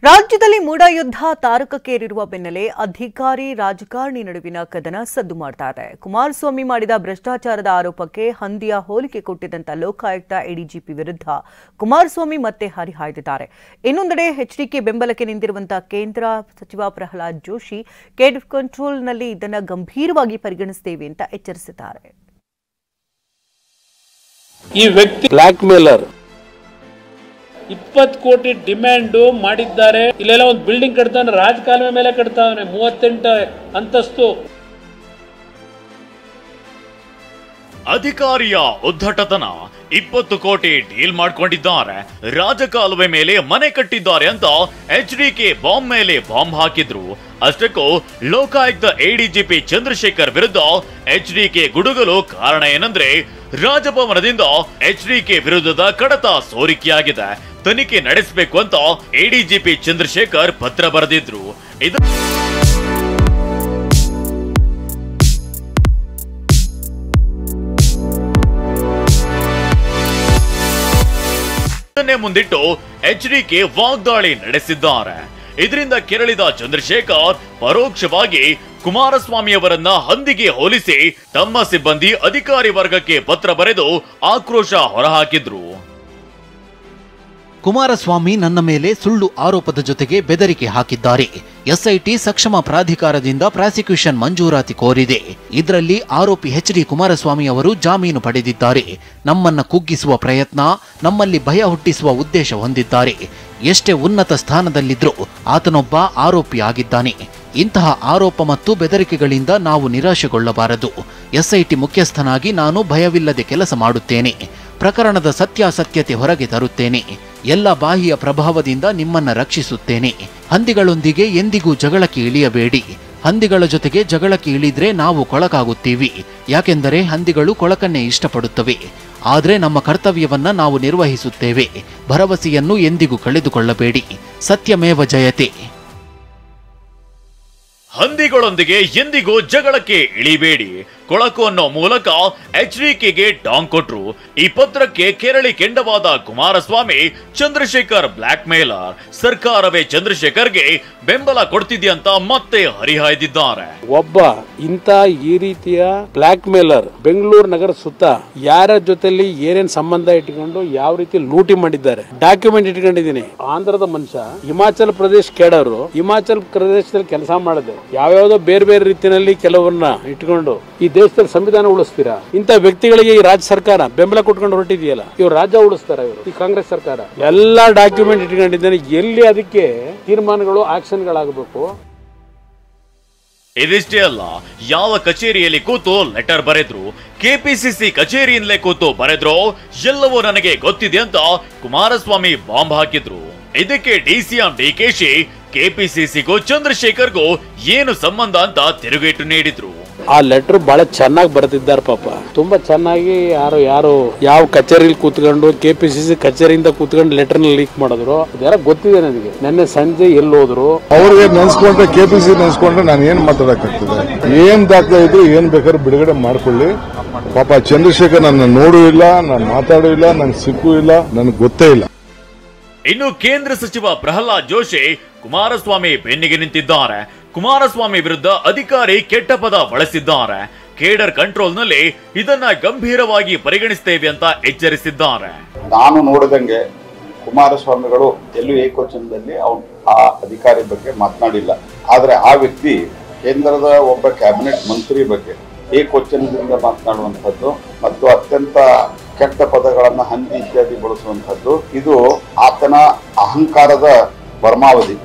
ರಾಜ್ಯದಲ್ಲಿ ಮೂಡ ಯುದ್ಧ ತಾರಕಕ್ಕೇರಿರುವ ಬೆನ್ನಲ್ಲೇ ಅಧಿಕಾರಿ ರಾಜಕಾರಣಿ ನಡುವಿನ ಕದನ ಸದ್ದು ಮಾಡ್ತಾ ಇದೆ. ಕುಮಾರಸ್ವಾಮಿ ಮಾಡಿದ ಭ್ರಷ್ಟಾಚಾರದ ಆರೋಪಕ್ಕೆ ಹಂದಿಯ ಹೋಲಿಕೆ ಕೊಟ್ಟಿದ್ದಂತ ಲೋಕಾಯುಕ್ತ ಎಡಿಜಿಪಿ ವಿರುದ್ಧ ಕುಮಾರಸ್ವಾಮಿ ಮತ್ತೆ ಹರಿಹಾಯ್ದಿದ್ದಾರೆ. ಇನ್ನೊಂದೆಡೆ ಎಚ್ಡಿಕೆ ಬೆಂಬಲಕ್ಕೆ ನಿಂತಿರುವಂತಹ ಕೇಂದ್ರ ಸಚಿವ ಪ್ರಹ್ಲಾದ್ ಜೋಶಿ ಕೇಡ್ ಕಂಟ್ರೋಲ್ನಲ್ಲಿ ಇದನ್ನು ಗಂಭೀರವಾಗಿ ಪರಿಗಣಿಸುತ್ತೇವೆ ಅಂತ ಎಚ್ಚರಿಸಿದ್ದಾರೆ. ಈ ವ್ಯಕ್ತಿ ಬ್ಲಾಕ್ ಮೇಲರ್ 20 ಕೋಟಿ ಡಿಮ್ಯಾಂಡ್ ಮಾಡಿದ್ದಾರೆ. ಇಲ್ಲೆಲ್ಲ ಒಂದು ಬಿಲ್ಡಿಂಗ್ ಕಟ್ತಾನೆ, ರಾಜಕಾಲುವೆ ಮೇಲೆ ಕಟ್ತಾವನೆ, 38 ಅಂತಸ್ತು. ಅಧಿಕಾರಿಯ ಉದ್ದಟತನ, 20 ಕೋಟಿ ಡೀಲ್ ಮಾಡ್ಕೊಂಡಿದ್ದಾರೆ, ರಾಜಕಾಲುವೆ ಮೇಲೆ ಮನೆ ಕಟ್ಟಿದ್ದಾರೆ ಅಂತ ಎಚ್ಡಿಕೆ ಬಾಂಬ್ ಮೇಲೆ ಬಾಂಬ್ ಹಾಕಿದ್ರು. ಅಷ್ಟಕ್ಕೂ ಲೋಕಾಯುಕ್ತ ಎಡಿಜಿಪಿ ಚಂದ್ರಶೇಖರ್ ವಿರುದ್ಧ ಎಚ್ಡಿಕೆ ಗುಡುಗಲು ಕಾರಣ ಏನಂದ್ರೆ, ರಾಜಭವನದಿಂದ ಎಚ್ಡಿಕೆ ವಿರುದ್ಧದ ಕಡತ ಸೋರಿಕೆಯಾಗಿದೆ, ತನಿಖೆ ನಡೆಸಬೇಕು ಅಂತ ಎಡಿಜಿಪಿ ಚಂದ್ರಶೇಖರ್ ಪತ್ರ ಬರೆದಿದ್ರು. ಇದನ್ನೇ ಮುಂದಿಟ್ಟು ಎಚ್ಡಿಕೆ ವಾಗ್ದಾಳಿ ನಡೆಸಿದ್ದಾರೆ. ಇದರಿಂದ ಕೆರಳಿದ ಚಂದ್ರಶೇಖರ್ ಪರೋಕ್ಷವಾಗಿ ಕುಮಾರಸ್ವಾಮಿ ಅವರನ್ನ ಹಂದಿಗೆ ಹೋಲಿಸಿ ತಮ್ಮ ಸಿಬ್ಬಂದಿ ಅಧಿಕಾರಿ ವರ್ಗಕ್ಕೆ ಪತ್ರ ಬರೆದು ಆಕ್ರೋಶ ಹೊರಹಾಕಿದ್ರು. ಕುಮಾರಸ್ವಾಮಿ ನನ್ನ ಮೇಲೆ ಸುಳ್ಳು ಆರೋಪದ ಜೊತೆಗೆ ಬೆದರಿಕೆ ಹಾಕಿದ್ದಾರೆ. ಎಸ್ಐಟಿ ಸಕ್ಷಮ ಪ್ರಾಧಿಕಾರದಿಂದ ಪ್ರಾಸಿಕ್ಯೂಷನ್ ಮಂಜೂರಾತಿ ಕೋರಿದೆ. ಇದರಲ್ಲಿ ಆರೋಪಿ ಎಚ್ಡಿ ಕುಮಾರಸ್ವಾಮಿ ಅವರು ಜಾಮೀನು ಪಡೆದಿದ್ದಾರೆ. ನಮ್ಮನ್ನ ಕುಗ್ಗಿಸುವ ಪ್ರಯತ್ನ, ನಮ್ಮಲ್ಲಿ ಭಯ ಹುಟ್ಟಿಸುವ ಉದ್ದೇಶ ಹೊಂದಿದ್ದಾರೆ. ಎಷ್ಟೇ ಉನ್ನತ ಸ್ಥಾನದಲ್ಲಿದ್ರೂ ಆತನೊಬ್ಬ ಆರೋಪಿ ಆಗಿದ್ದಾನೆ. ಇಂತಹ ಆರೋಪ ಮತ್ತು ಬೆದರಿಕೆಗಳಿಂದ ನಾವು ನಿರಾಶೆಗೊಳ್ಳಬಾರದು. ಎಸ್ಐಟಿ ಮುಖ್ಯಸ್ಥನಾಗಿ ನಾನು ಭಯವಿಲ್ಲದೆ ಕೆಲಸ ಮಾಡುತ್ತೇನೆ. ಪ್ರಕರಣದ ಸತ್ಯಾಸತ್ಯತೆ ಹೊರಗೆ ತರುತ್ತೇನೆ. ಎಲ್ಲ ಬಾಹ್ಯ ಪ್ರಭಾವದಿಂದ ನಿಮ್ಮನ್ನ ರಕ್ಷಿಸುತ್ತೇನೆ. ಹಂದಿಗಳೊಂದಿಗೆ ಎಂದಿಗೂ ಜಗಳಕ್ಕೆ ಇಳಿಯಬೇಡಿ. ಹಂದಿಗಳ ಜೊತೆಗೆ ಜಗಳಕ್ಕೆ ಇಳಿದ್ರೆ ನಾವು ಕೊಳಕಾಗುತ್ತೀವಿ. ಯಾಕೆಂದರೆ ಹಂದಿಗಳು ಕೊಳಕನ್ನೇ ಇಷ್ಟಪಡುತ್ತವೆ. ಆದರೆ ನಮ್ಮ ಕರ್ತವ್ಯವನ್ನ ನಾವು ನಿರ್ವಹಿಸುತ್ತೇವೆ. ಭರವಸೆಯನ್ನು ಎಂದಿಗೂ ಕಳೆದುಕೊಳ್ಳಬೇಡಿ. ಸತ್ಯಮೇವ ಜಯತೆ. ಹಂದಿಗಳೊಂದಿಗೆ ಎಂದಿಗೂ ಜಗಳಕ್ಕೆ ಇಳಿಬೇಡಿ. ಕೊಳಕು ಅನ್ನೋ ಮೂಲಕ ಎಚ್ಡಿಕೆಗೆ ಟಾಂಗ್ ಕೊಟ್ರು. ಈ ಪತ್ರಕ್ಕೆ ಕೆರಳಿ ಕೆಂಡವಾದ ಕುಮಾರಸ್ವಾಮಿ, ಚಂದ್ರಶೇಖರ್ ಬ್ಲಾಕ್ ಮೇಲರ್, ಸರ್ಕಾರವೇ ಚಂದ್ರಶೇಖರ್ಗೆ ಬೆಂಬಲ ಕೊಡ್ತಿದ್ಯಂತ ಮತ್ತೆ ಹರಿಹಾಯ್ದಿದ್ದಾರೆ. ಒಬ್ಬ ಇಂತ ಈ ರೀತಿಯ ಬ್ಲಾಕ್ ಮೇಲರ್ ಬೆಂಗಳೂರು ನಗರ ಸುತ್ತ ಯಾರ ಜೊತೆಲಿ ಏನೇನ್ ಸಂಬಂಧ ಇಟ್ಕೊಂಡು ಯಾವ ರೀತಿ ಲೂಟಿ ಮಾಡಿದ್ದಾರೆ ಡಾಕ್ಯುಮೆಂಟ್ ಇಟ್ಕೊಂಡಿದ್ದೀನಿ. ಆಂಧ್ರದ ಮನುಷ್ಯ, ಹಿಮಾಚಲ ಪ್ರದೇಶ ಕೇಡರು, ಹಿಮಾಚಲ ಪ್ರದೇಶದಲ್ಲಿ ಕೆಲಸ ಮಾಡಿದೆ. ಯಾವ್ಯಾವ್ದೋ ಬೇರೆ ಬೇರೆ ರೀತಿಯಲ್ಲಿ ಕೆಲವನ್ನ ಇಟ್ಕೊಂಡು ಈ ದೇಶದಲ್ಲಿ ಸಂವಿಧಾನ ಉಳಿಸ್ತೀರಾ? ಇಂಥ ವ್ಯಕ್ತಿಗಳಿಗೆ ಈ ರಾಜ್ಯ ಸರ್ಕಾರ ಬೆಂಬಲ ಕೊಟ್ಕೊಂಡು ಹೊರಟಿದೆಯಲ್ಲ, ಇವ್ರು ರಾಜ್ಯ ಉಳಿಸ್ತಾರ? ಇವರು ಈ ಕಾಂಗ್ರೆಸ್ ಸರ್ಕಾರ ಎಲ್ಲಾ ಡಾಕ್ಯುಮೆಂಟ್ ಇಟ್ಕೊಂಡಿದ್ದಾನೆ. ಎಲ್ಲಿ ಅದಕ್ಕೆ ತೀರ್ಮಾನಗಳು ಆಕ್ಷನ್ಗಳಾಗಬೇಕು. ಇದಿಷ್ಟೇ ಅಲ್ಲ, ಯಾವ ಕಚೇರಿಯಲ್ಲಿ ಕೂತು ಲೆಟರ್ ಬರೆದ್ರು, ಕೆಪಿಸಿಸಿ ಕಚೇರಿಯಿಂದಲೇ ಕೂತು ಬರೆದ್ರು, ಎಲ್ಲವೂ ನನಗೆ ಗೊತ್ತಿದೆ ಅಂತ ಕುಮಾರಸ್ವಾಮಿ ಬಾಂಬ್ ಹಾಕಿದ್ರು. ಇದಕ್ಕೆ ಡಿಸಿಎಂ ಡಿಕೆಶಿ ಕೆಪಿಸಿಸಿಗೂ ಚಂದ್ರಶೇಖರ್ಗೂ ಏನು ಸಂಬಂಧ ಅಂತ ತಿರುಗೇಟು ನೀಡಿದ್ರು. ಆ ಲೆಟರ್ ಬಹಳ ಚೆನ್ನಾಗಿ ಬರೆದಿದ್ದಾರೆ ಪಾಪ, ತುಂಬಾ ಚೆನ್ನಾಗಿ. ಯಾರು ಯಾವ ಕಚೇರಿಲಿ ಕೂತ್ಕೊಂಡು ಕೆಪಿಸಿಸಿ ಕಚೇರಿಯಿಂದ ಕೂತ್ಕೊಂಡು ಲೆಟರ್ ಲೀಕ್ ಮಾಡಿದ್ರು ಯಾರ ಗೊತ್ತಿದೆ ನನಗೆ. ನಿನ್ನೆ ಸಂಜೆ ಎಲ್ಲಿ ಹೋದ್ರು ಅವ್ರಿಗೆ ನೆನ್ಸ್ಕೊಂಡ್ರೆ, ಕೆಪಿಸಿ ನೆನ್ಸ್ಕೊಂಡ್ರೆ ನಾನು ಏನ್ ಮಾತಾಡಕ್ಕಾಗ್ತದೆ? ಏನ್ ದಾಖಲೆ ಇದ್ರು ಏನ್ ಬೇಕಾದ್ರೂ ಬಿಡುಗಡೆ ಮಾಡ್ಕೊಳ್ಳಿ. ಪಾಪ ಚಂದ್ರಶೇಖರ್ ನನ್ನ ನೋಡೂ ಇಲ್ಲ, ನಾನು ಮಾತಾಡೂ ಇಲ್ಲ, ನನ್ಗೆ ಸಿಕ್ಕೂ ಇಲ್ಲ, ನನ್ಗೆ ಗೊತ್ತೇ ಇಲ್ಲ. ಇನ್ನು ಕೇಂದ್ರ ಸಚಿವ ಪ್ರಹ್ಲಾದ್ ಜೋಶಿ ಕುಮಾರಸ್ವಾಮಿ ಬೆನ್ನಿಗೆ ನಿಂತಿದ್ದಾರೆ. ಕುಮಾರಸ್ವಾಮಿ ವಿರುದ್ಧ ಅಧಿಕಾರಿ ಕೆಟ್ಟ ಪದ ಬಳಸಿದ್ದಾರೆ. ಕೇಡರ್ ಕಂಟ್ರೋಲ್ನಲ್ಲಿ ಇದನ್ನ ಗಂಭೀರವಾಗಿ ಪರಿಗಣಿಸುತ್ತೇವೆ ಅಂತ ಎಚ್ಚರಿಸಿದ್ದಾರೆ. ನಾನು ನೋಡಿದಂಗೆ ಕುಮಾರಸ್ವಾಮಿಗಳು ಎಲ್ಲೂ ಏಕವಚನದಲ್ಲಿ ಆ ಅಧಿಕಾರಿ ಬಗ್ಗೆ ಮಾತನಾಡಿಲ್ಲ. ಆದ್ರೆ ಆ ವ್ಯಕ್ತಿ ಕೇಂದ್ರದ ಒಬ್ಬ ಕ್ಯಾಬಿನೆಟ್ ಮಂತ್ರಿ ಬಗ್ಗೆ ಏಕವಚನದಿಂದ ಮಾತನಾಡುವಂಥದ್ದು ಮತ್ತು ಅತ್ಯಂತ ಕೆಟ್ಟ ಪದಗಳನ್ನ ಹಂದಿ ಇತ್ಯಾದಿ ಬಳಸುವಂಥದ್ದು, ಇದು ಆತನ ಅಹಂಕಾರದ ಪರಮಾವಧಿ.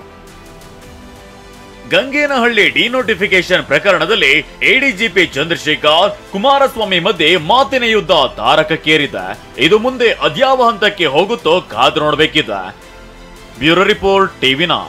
ಗಂಗೇನಹಳ್ಳಿ ಡಿನೋಟಿಫಿಕೇಶನ್ ಪ್ರಕರಣದಲ್ಲಿ ಎಡಿಜಿಪಿ ಚಂದ್ರಶೇಖರ್ ಕುಮಾರಸ್ವಾಮಿ ಮಧ್ಯೆ ಮಾತಿನ ಯುದ್ಧ ತಾರಕಕ್ಕೇರಿದೆ. ಇದು ಮುಂದೆ ಅದ್ಯಾವ ಹಂತಕ್ಕೆ ಹೋಗುತ್ತೋ ಕಾದು ನೋಡಬೇಕಿದೆ. Bureau report, ಟಿವಿ9.